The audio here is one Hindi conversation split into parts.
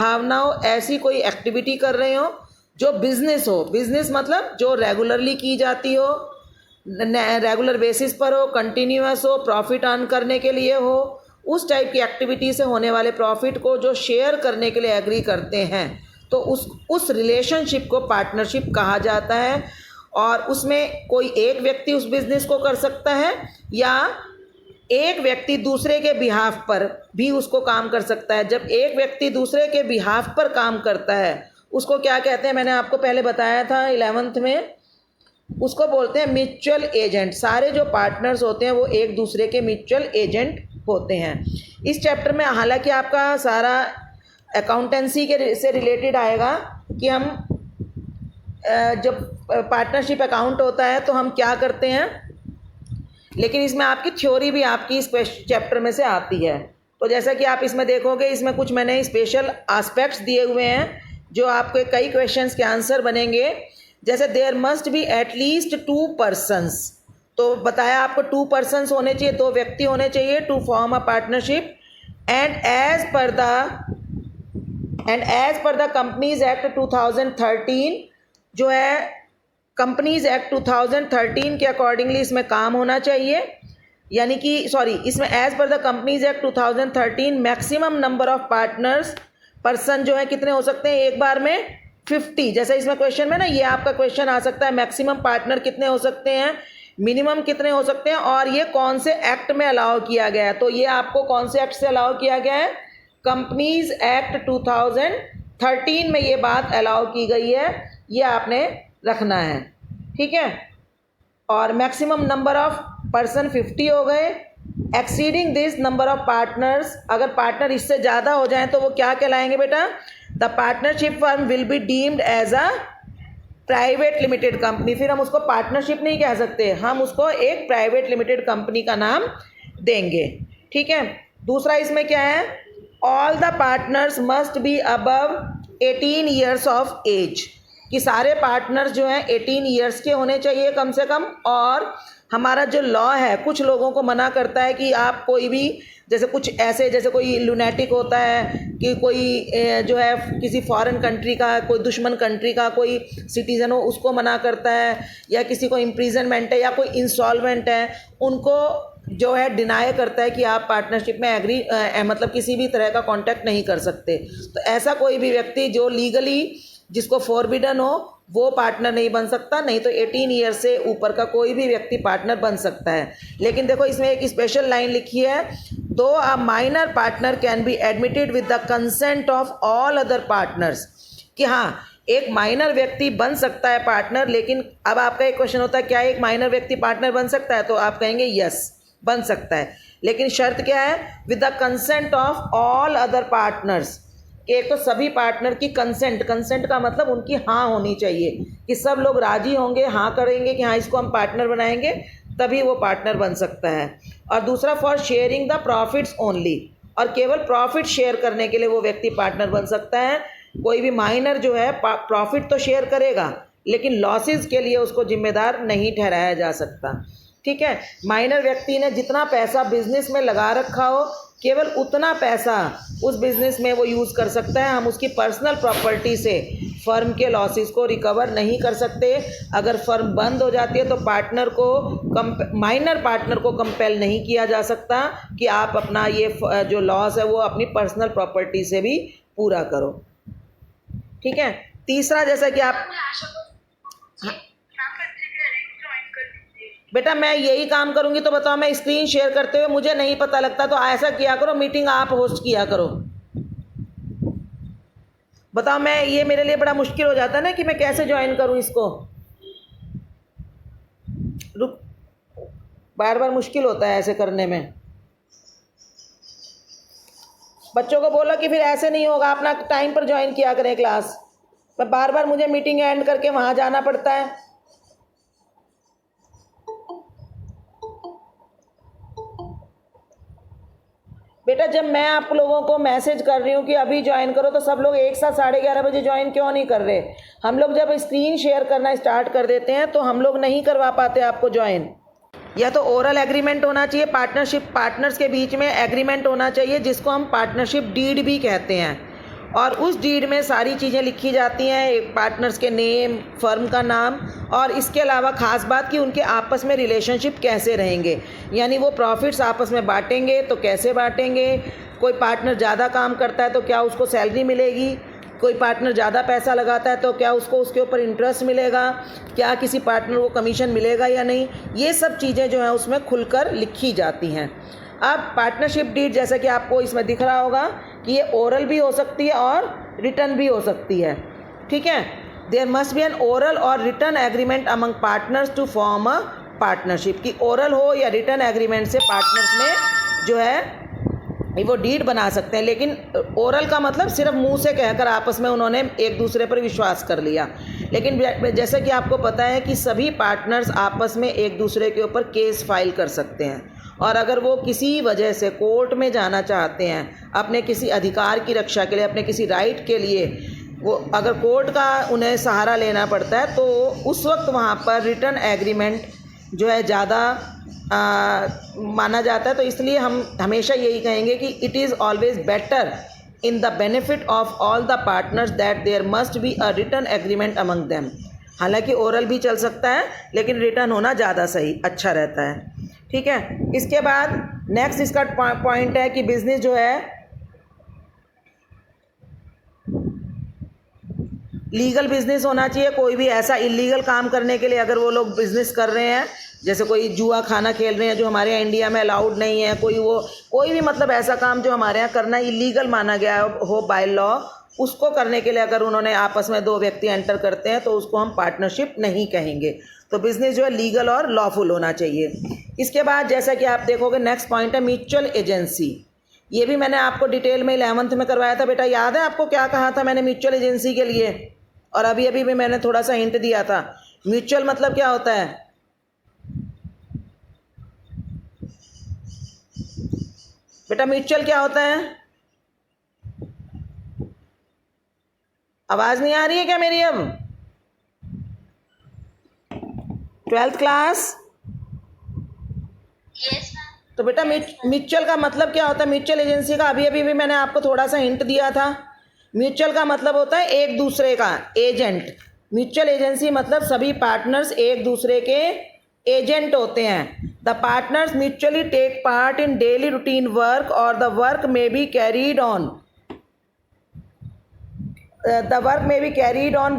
भावनाओं ऐसी कोई एक्टिविटी कर रहे हो जो बिजनेस हो, बिजनेस मतलब जो रेगुलरली की जाती हो, रेगुलर बेसिस पर हो, कंटिन्यूअस हो, प्रॉफिट अर्न करने के लिए हो, उस टाइप की एक्टिविटी से होने वाले प्रॉफिट को जो शेयर करने के लिए एग्री करते हैं, तो उस रिलेशनशिप को पार्टनरशिप कहा जाता है। और उसमें कोई एक व्यक्ति उस बिजनेस को कर सकता है या एक व्यक्ति दूसरे के बिहाफ पर भी उसको काम कर सकता है। जब एक व्यक्ति दूसरे के बिहाफ पर काम करता है उसको क्या कहते हैं, मैंने आपको पहले बताया था 11th में, उसको बोलते हैं म्यूचुअल एजेंट। सारे जो पार्टनर्स होते हैं वो एक दूसरे के म्यूचुअल एजेंट होते हैं। इस चैप्टर में हालांकि आपका सारा अकाउंटेंसी के से रिलेटेड आएगा कि हम जब पार्टनरशिप अकाउंट होता है तो हम क्या करते हैं, लेकिन इसमें आपकी थ्योरी भी आपकी इस चैप्टर में से आती है। तो जैसा कि आप इसमें देखोगे, इसमें कुछ मैंने स्पेशल एस्पेक्ट्स दिए हुए हैं जो आपके कई क्वेश्चंस के आंसर बनेंगे। जैसे there must be at least 2 persons, तो बताया आपको 2 पर्सन्स होने चाहिए, 2 व्यक्ति होने चाहिए to form a partnership. And as per the Companies Act 2013, जो है कंपनीज एक्ट 2013 के अकॉर्डिंगली इसमें काम होना चाहिए। यानी कि इसमें as per the Companies Act 2013 maximum number of partners person जो है कितने हो सकते हैं एक बार में 50। जैसे इसमें क्वेश्चन में ना, ये आपका क्वेश्चन आ सकता है मैक्सिमम पार्टनर कितने हो सकते हैं, मिनिमम कितने हो सकते हैं, और ये कौन से एक्ट में अलाउ किया गया है। तो ये आपको कौन से एक्ट से अलाउ किया गया है, कंपनीज एक्ट 2013 में ये बात अलाउ की गई है, ये आपने रखना है, ठीक है। और मैक्सिमम नंबर ऑफ पर्सन 50 हो गए। Exceeding this number of partners, अगर पार्टनर इससे ज़्यादा हो जाए तो वो क्या कहलाएंगे बेटा, the partnership firm will be deemed as a private limited company. फिर हम उसको पार्टनरशिप नहीं कह सकते, हम उसको एक प्राइवेट लिमिटेड कंपनी का नाम देंगे, ठीक है। दूसरा इसमें क्या है, all the partners must be above 18 years of age, कि सारे पार्टनर्स जो हैं 18 ईयर्स के होने चाहिए कम से कम। और हमारा जो लॉ है कुछ लोगों को मना करता है कि आप कोई भी, जैसे कुछ ऐसे, जैसे कोई लुनेटिक होता है कि कोई जो है किसी फॉरेन कंट्री का, कोई दुश्मन कंट्री का कोई सिटीज़न हो, उसको मना करता है, या किसी को इम्प्रीजनमेंट है या कोई इंस्टॉलमेंट है, उनको जो है डिनाई करता है कि आप पार्टनरशिप में एग्री मतलब किसी भी तरह का कॉन्टैक्ट नहीं कर सकते। तो ऐसा कोई भी व्यक्ति जो लीगली जिसको फॉरबिडन हो वो पार्टनर नहीं बन सकता, नहीं तो 18 ईयर से ऊपर का कोई भी व्यक्ति पार्टनर बन सकता है। लेकिन देखो इसमें एक स्पेशल लाइन लिखी है, दो a minor partner can be admitted with the consent of all other partners, कि हाँ एक माइनर व्यक्ति बन सकता है पार्टनर। लेकिन अब आपका एक क्वेश्चन होता है, क्या एक माइनर व्यक्ति पार्टनर बन सकता है, तो आप कहेंगे यस बन सकता है, लेकिन शर्त क्या है, with the consent of all other partners, कि एक तो सभी पार्टनर की कंसेंट का मतलब उनकी हाँ होनी चाहिए, कि सब लोग राजी होंगे, हाँ करेंगे कि हाँ इसको हम पार्टनर बनाएंगे, तभी वो पार्टनर बन सकता है। और दूसरा for sharing the profits only, और केवल प्रॉफिट शेयर करने के लिए वो व्यक्ति पार्टनर बन सकता है। कोई भी माइनर जो है प्रॉफिट तो शेयर करेगा लेकिन लॉसेस के लिए उसको जिम्मेदार नहीं ठहराया जा सकता, ठीक है। माइनर व्यक्ति ने जितना पैसा बिजनेस में लगा रखा हो केवल उतना पैसा उस बिज़नेस में वो यूज़ कर सकता है। हम उसकी पर्सनल प्रॉपर्टी से फर्म के लॉसेस को रिकवर नहीं कर सकते। अगर फर्म बंद हो जाती है तो माइनर पार्टनर को कंपेल नहीं किया जा सकता कि आप अपना ये जो लॉस है वो अपनी पर्सनल प्रॉपर्टी से भी पूरा करो, ठीक है। तीसरा, जैसा कि आप बेटा मैं यही काम करूंगी तो बताओ, मैं स्क्रीन शेयर करते हुए मुझे नहीं पता लगता, तो ऐसा किया करो मीटिंग आप होस्ट किया करो। बताओ, मैं ये मेरे लिए बड़ा मुश्किल हो जाता है ना कि मैं कैसे ज्वाइन करूं इसको, रुक बार बार मुश्किल होता है ऐसे करने में। बच्चों को बोलो कि फिर ऐसे नहीं होगा, अपना टाइम पर ज्वाइन किया करें क्लास, पर बार बार मुझे मीटिंग एंड करके वहां जाना पड़ता है। बेटा जब मैं आप लोगों को मैसेज कर रही हूँ कि अभी ज्वाइन करो, तो सब लोग एक साथ 11:30 बजे ज्वाइन क्यों नहीं कर रहे। हम लोग जब स्क्रीन शेयर करना स्टार्ट कर देते हैं तो हम लोग नहीं करवा पाते आपको ज्वाइन। या तो ओरल एग्रीमेंट होना चाहिए, पार्टनर्स के बीच में एग्रीमेंट होना चाहिए जिसको हम पार्टनरशिप डीड भी कहते हैं, और उस डीड में सारी चीज़ें लिखी जाती हैं, एक पार्टनर्स के नेम, फर्म का नाम, और इसके अलावा ख़ास बात कि उनके आपस में रिलेशनशिप कैसे रहेंगे, यानी वो प्रॉफिट्स आपस में बांटेंगे तो कैसे बांटेंगे, कोई पार्टनर ज़्यादा काम करता है तो क्या उसको सैलरी मिलेगी, कोई पार्टनर ज़्यादा पैसा लगाता है तो क्या उसको उसके ऊपर इंटरेस्ट मिलेगा, क्या किसी पार्टनर को कमीशन मिलेगा या नहीं, ये सब चीज़ें जो हैं उसमें खुलकर लिखी जाती हैं। अब पार्टनरशिप डीड जैसा कि आपको इसमें दिख रहा होगा कि ये ओरल भी हो सकती है और रिटन भी हो सकती है, ठीक है। There must be an oral और written agreement among partners to form a partnership, की ओरल हो या रिटन एग्रीमेंट से पार्टनर्स में जो है वो डीड बना सकते हैं। लेकिन ओरल का मतलब सिर्फ मुंह से कहकर आपस में उन्होंने एक दूसरे पर विश्वास कर लिया। लेकिन जैसे कि आपको पता है कि सभी पार्टनर्स आपस में एक दूसरे के ऊपर केस फाइल कर सकते हैं, और अगर वो किसी वजह से कोर्ट में जाना चाहते हैं अपने किसी अधिकार की रक्षा के लिए, अपने किसी राइट के लिए, वो अगर कोर्ट का उन्हें सहारा लेना पड़ता है तो उस वक्त वहाँ पर रिटन एग्रीमेंट जो है ज़्यादा माना जाता है। तो इसलिए हम हमेशा यही कहेंगे कि it is always better in the benefit of all the partners that there must be a written agreement among them. हालांकि ओरल भी चल सकता है लेकिन रिटन होना ज़्यादा सही अच्छा रहता है, ठीक है। इसके बाद नेक्स्ट इसका पॉइंट है कि बिजनेस जो है लीगल बिजनेस होना चाहिए। कोई भी ऐसा इलीगल काम करने के लिए अगर वो लोग बिजनेस कर रहे हैं, जैसे कोई जुआ खाना खेल रहे हैं जो हमारे यहाँ इंडिया में अलाउड नहीं है, कोई भी मतलब ऐसा काम जो हमारे यहाँ करना इलीगल माना गया हो बाय लॉ, उसको करने के लिए अगर उन्होंने आपस में दो व्यक्ति एंटर करते हैं तो उसको हम पार्टनरशिप नहीं कहेंगे। तो बिजनेस जो है लीगल और लॉफुल होना चाहिए। इसके बाद जैसा कि आप देखोगे नेक्स्ट पॉइंट है म्यूचुअल एजेंसी। ये भी मैंने आपको डिटेल में 11th में करवाया था बेटा, याद है आपको क्या कहा था मैंने म्यूचुअल एजेंसी के लिए? और अभी अभी भी मैंने थोड़ा सा हिंट दिया था। म्यूचुअल मतलब क्या होता है बेटा? म्यूचुअल क्या होता है? आवाज नहीं आ रही है क्या मेरी? अब 12th क्लास? यस। तो बेटा म्यूचुअल का मतलब क्या होता है? म्यूचुअल एजेंसी का अभी अभी भी मैंने आपको थोड़ा सा हिंट दिया था। म्यूचुअल का मतलब होता है एक दूसरे का एजेंट। म्यूचुअल एजेंसी मतलब सभी पार्टनर्स एक दूसरे के एजेंट होते हैं। The partners mutually take part in daily routine work और द वर्क में be carried on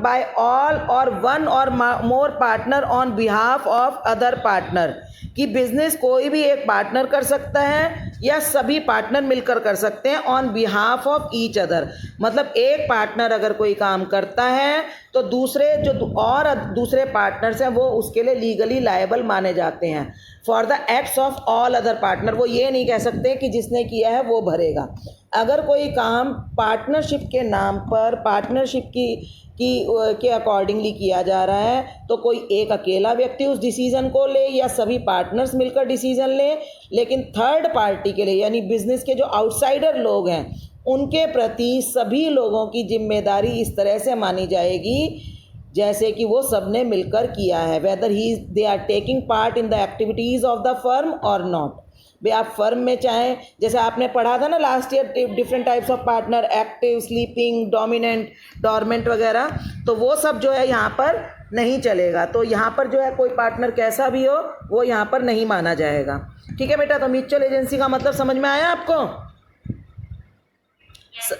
by all or one or more partner on behalf of other partner। कि बिजनेस कोई भी एक पार्टनर कर सकता है या सभी पार्टनर मिलकर कर सकते हैं on behalf of each other. मतलब एक पार्टनर अगर कोई काम करता है तो दूसरे पार्टनर्स हैं वो उसके लिए लीगली लायबल माने जाते हैं for the acts of all other partner. वो ये नहीं कह सकते कि जिसने किया है वो भरेगा। अगर कोई काम पार्टनरशिप के नाम पर पार्टनरशिप के अकॉर्डिंगली किया जा रहा है तो कोई एक अकेला व्यक्ति उस डिसीज़न को ले या सभी पार्टनर्स मिलकर डिसीज़न ले, लेकिन थर्ड पार्टी के लिए यानी बिजनेस के जो आउटसाइडर लोग हैं उनके प्रति सभी लोगों की जिम्मेदारी इस तरह से मानी जाएगी जैसे कि वो सब ने मिलकर किया है, whether they are taking part in the activities of the firm और नॉट। भाई आप फर्म में चाहे, जैसे आपने पढ़ा था ना last year different types of partner, active, sleeping, dominant, dormant वगैरह, तो वो सब जो है यहाँ पर नहीं चलेगा। तो यहाँ पर जो है कोई पार्टनर कैसा भी हो वो यहाँ पर नहीं माना जाएगा। ठीक है बेटा? तो म्यूचुअल एजेंसी का मतलब समझ में आया आपको?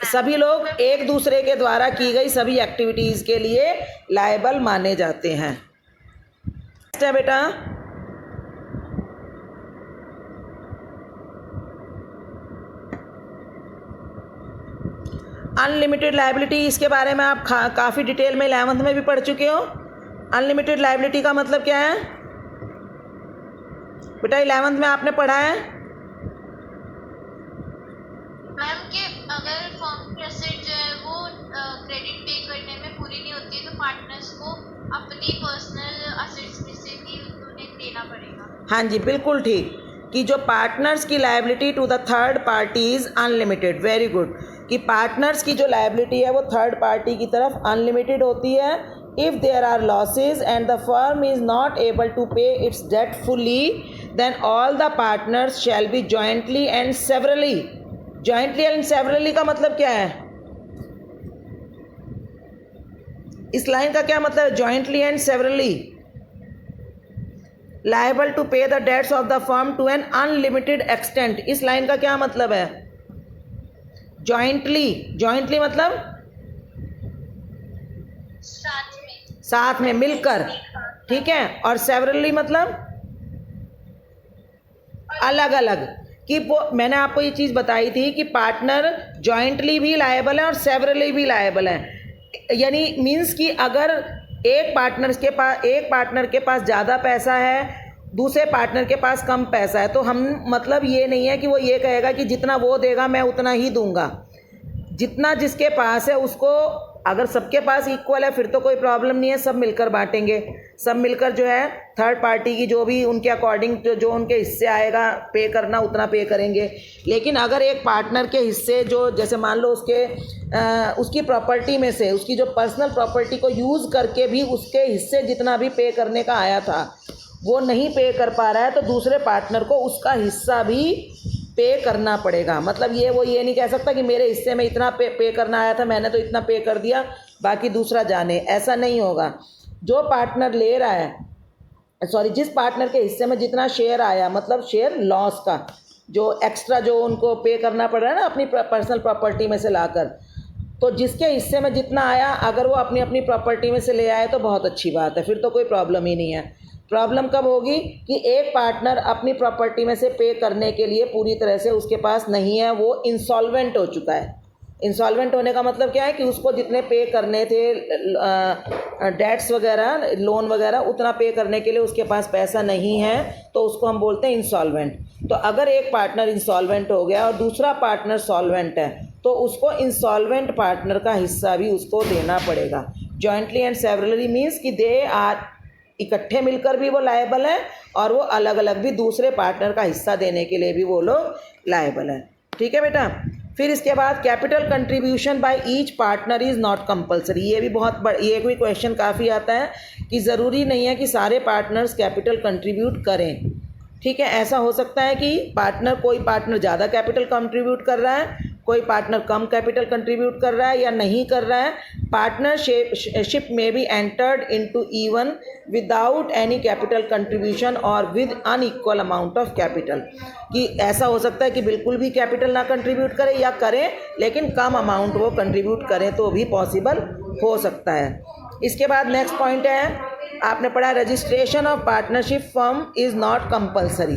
सभी लोग एक दूसरे के द्वारा की गई सभी एक्टिविटीज़ के लिए लायबल माने जाते हैं। नेक्स्ट है बेटा अनलिमिटेड लायबिलिटी। इसके बारे में आप काफ़ी डिटेल में 11th में भी पढ़ चुके हो। अनलिमिटेड लायबिलिटी का मतलब क्या है बेटा? 11th में आपने पढ़ा है मैम कि अगर फर्म की एसेट जो है वो क्रेडिट पे करने में पूरी नहीं होती है तो पार्टनर्स को अपनी पर्सनल एसेट्स में से भी उन्हें देना पड़ेगा। हाँ जी, बिल्कुल ठीक, कि जो पार्टनर्स की liability to the third party is unlimited. Very good, कि पार्टनर्स की जो लायबिलिटी है वो थर्ड पार्टी की तरफ अनलिमिटेड होती है। If there are losses and the firm is not able to pay its debt fully then all the partners shall be jointly and severally. Jointly and severally का मतलब क्या है? इस लाइन का क्या मतलब है? Jointly and severally liable to pay the debts of the firm to an unlimited extent. इस लाइन का क्या मतलब है? जॉइंटली मतलब साथ में मिलकर, ठीक है। और सेवरली मतलब अलग अलग। कि वो मैंने आपको ये चीज़ बताई थी कि पार्टनर जॉइंटली भी लायबल है और सेवरली भी लायबल है। यानी मीन्स कि अगर एक पार्टनर के पास ज़्यादा पैसा है, दूसरे पार्टनर के पास कम पैसा है, तो हम मतलब ये नहीं है कि वो ये कहेगा कि जितना वो देगा मैं उतना ही दूंगा। जितना जिसके पास है उसको, अगर सबके पास इक्वल है फिर तो कोई प्रॉब्लम नहीं है, सब मिलकर बांटेंगे। सब मिलकर जो है थर्ड पार्टी की जो भी उनके अकॉर्डिंग जो उनके हिस्से आएगा पे करना उतना पे करेंगे। लेकिन अगर एक पार्टनर के हिस्से जो जैसे मान लो उसकी प्रॉपर्टी में से उसकी जो पर्सनल प्रॉपर्टी को यूज़ करके भी उसके हिस्से जितना भी पे करने का आया था वो नहीं पे कर पा रहा है, तो दूसरे पार्टनर को उसका हिस्सा भी पे करना पड़ेगा। मतलब वो ये नहीं कह सकता कि मेरे हिस्से में इतना पे करना आया था, मैंने तो इतना पे कर दिया, बाकी दूसरा जाने, ऐसा नहीं होगा। जो पार्टनर ले रहा है, जिस पार्टनर के हिस्से में जितना शेयर आया, मतलब शेयर लॉस का जो एक्स्ट्रा जो उनको पे करना पड़ रहा है ना अपनी पर्सनल प्रॉपर्टी में से लाकर, तो जिसके हिस्से में जितना आया अगर वो अपनी अपनी प्रॉपर्टी में से ले आए तो बहुत अच्छी बात है, फिर तो कोई प्रॉब्लम ही नहीं है। प्रॉब्लम कब होगी कि एक पार्टनर अपनी प्रॉपर्टी में से पे करने के लिए पूरी तरह से उसके पास नहीं है, वो इंसॉल्वेंट हो चुका है। इंसॉल्वेंट होने का मतलब क्या है कि उसको जितने पे करने थे डेट्स वगैरह, लोन वगैरह, उतना पे करने के लिए उसके पास पैसा नहीं है, तो उसको हम बोलते हैं इंसॉल्वेंट। तो अगर एक पार्टनर इंसॉल्वेंट हो गया और दूसरा पार्टनर सॉल्वेंट है तो उसको इंसॉल्वेंट पार्टनर का हिस्सा भी उसको देना पड़ेगा। जॉइंटली एंड सेवरली मीन्स कि दे आर, इकट्ठे मिलकर भी वो लायबल है और वो अलग अलग भी दूसरे पार्टनर का हिस्सा देने के लिए भी वो लोग लायबल है। ठीक है बेटा। फिर इसके बाद capital contribution by each partner is not compulsory. ये भी क्वेश्चन काफ़ी आता है कि ज़रूरी नहीं है कि सारे पार्टनर्स कैपिटल कंट्रीब्यूट करें। ठीक है, ऐसा हो सकता है कि कोई पार्टनर ज़्यादा कैपिटल कंट्रीब्यूट कर रहा है, कोई पार्टनर कम कैपिटल कंट्रीब्यूट कर रहा है या नहीं कर रहा है। पार्टनरशिप में be entered into even without any capital contribution और with unequal amount of capital. कि ऐसा हो सकता है कि बिल्कुल भी कैपिटल ना कंट्रीब्यूट करें या करें लेकिन कम अमाउंट वो कंट्रीब्यूट करें, तो भी पॉसिबल हो सकता है। इसके बाद नेक्स्ट पॉइंट है, आपने पढ़ा registration of partnership firm is not compulsory.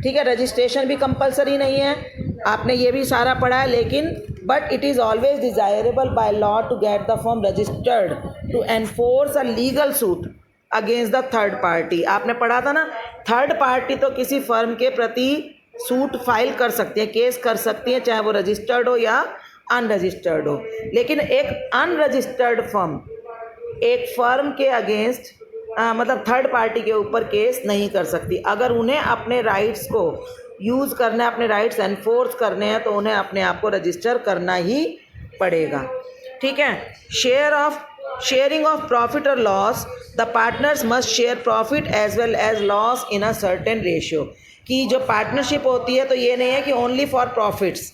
ठीक है, रजिस्ट्रेशन भी कंपलसरी नहीं है, आपने ये भी सारा पढ़ा है। लेकिन but it is always desirable by law to get the firm registered to enforce a legal suit against the third party. आपने पढ़ा था ना, थर्ड पार्टी तो किसी फर्म के प्रति सूट फाइल कर सकती है, केस कर सकती है, चाहे वो रजिस्टर्ड हो या अनरजिस्टर्ड हो। लेकिन एक अनरजिस्टर्ड फर्म एक फर्म के अगेंस्ट मतलब थर्ड पार्टी के ऊपर केस नहीं कर सकती। अगर उन्हें अपने राइट्स को यूज़ करना है, अपने राइट्स एनफोर्स करने हैं, तो उन्हें अपने आप को रजिस्टर करना ही पड़ेगा। ठीक है। शेयरिंग ऑफ प्रॉफिट और loss, the partners must share profit as well as loss in a certain ratio. कि जो पार्टनरशिप होती है तो ये नहीं है कि ओनली फॉर प्रॉफिट्स,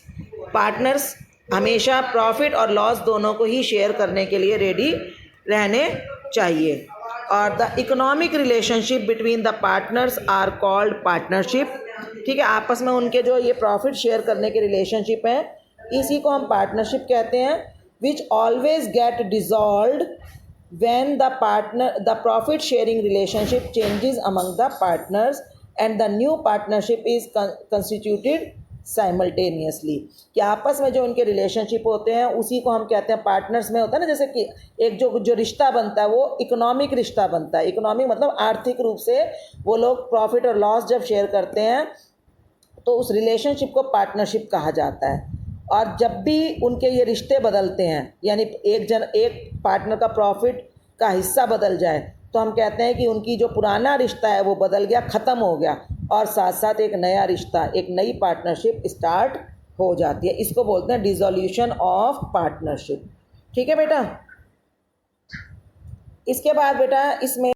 पार्टनर्स हमेशा प्रॉफिट और लॉस दोनों को ही शेयर करने के लिए रेडी रहने चाहिए। और the economic relationship between the partners are called partnership. ठीक है, आपस में उनके जो ये प्रॉफिट शेयर करने के रिलेशनशिप हैं, इसी को हम पार्टनरशिप कहते हैं। Which always get dissolved when the profit sharing relationship changes among the partners and the new partnership is constituted simultaneously. कि आपस में जो उनके रिलेशनशिप होते हैं उसी को हम कहते हैं पार्टनर्स में होता है ना। जैसे कि एक जो रिश्ता बनता है वो इकोनॉमिक रिश्ता बनता है। इकोनॉमिक मतलब आर्थिक रूप से वो लोग प्रॉफिट और लॉस जब शेयर करते हैं तो उस रिलेशनशिप को पार्टनरशिप कहा जाता है। और जब भी उनके ये रिश्ते बदलते हैं, यानी एक पार्टनर का प्रॉफिट का हिस्सा बदल जाए, तो हम कहते हैं कि उनकी जो पुराना रिश्ता है वो बदल गया, ख़त्म हो गया, और साथ साथ एक नया रिश्ता, एक नई पार्टनरशिप स्टार्ट हो जाती है। इसको बोलते हैं डिसॉल्यूशन ऑफ पार्टनरशिप। ठीक है बेटा। इसके बाद बेटा इसमें